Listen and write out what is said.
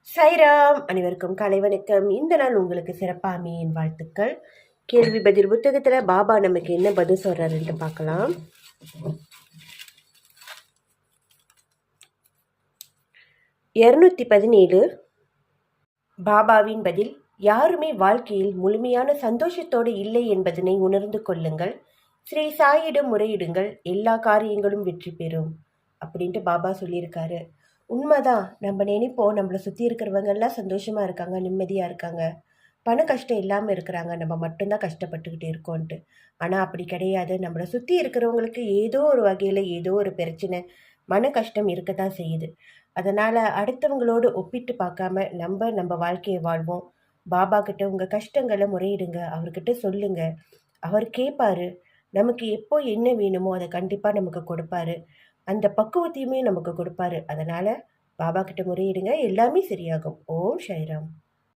சாய்ராம், அனைவருக்கும் காலை வணக்கம். இந்த நாள் உங்களுக்கு சிறப்பாக அமையின் வாழ்த்துக்கள். கேள்வி பதில் புத்தகத்தில் பாபா நமக்கு என்ன பதில் சொல்றாருன்னு பார்க்கலாம். 217 பாபாவின் பதில்: யாருமே வாழ்க்கையில் முழுமையான சந்தோஷத்தோடு இல்லை என்பதனை உணர்ந்து கொள்ளுங்கள். ஸ்ரீ சாயிடம் முறையிடுங்கள், எல்லா காரியங்களும் வெற்றி பெறும் அப்படின்ட்டு பாபா சொல்லியிருக்காரு. உண்மைதான். நம்ம நினைப்போம் நம்மளை சுற்றி இருக்கிறவங்கெல்லாம் சந்தோஷமாக இருக்காங்க, நிம்மதியாக இருக்காங்க, பண கஷ்டம் இல்லாமல் இருக்கிறாங்க, நம்ம மட்டும்தான் கஷ்டப்பட்டுக்கிட்டு இருக்கோன்ட்டு. ஆனால் அப்படி கிடையாது. நம்மளை சுற்றி இருக்கிறவங்களுக்கு ஏதோ ஒரு வகையில் ஏதோ ஒரு பிரச்சனை, மன கஷ்டம் இருக்க தான் செய்யுது. அதனால் அடுத்தவங்களோடு ஒப்பிட்டு பார்க்காம நம்ம வாழ்க்கையை வாழ்வோம். பாபா கிட்ட உங்கள் கஷ்டங்களை முறையிடுங்க, அவர்கிட்ட சொல்லுங்க. அவர் கேட்பாரு. நமக்கு எப்போ என்ன வேணுமோ அதை கண்டிப்பாக நமக்கு கொடுப்பாரு. அந்த பக்குவத்தையுமே நமக்கு கொடுப்பாரு. அதனால் பாபா கிட்ட முறையிடுங்க, எல்லாமே சரியாகும். ஓம் சாய்ராம்.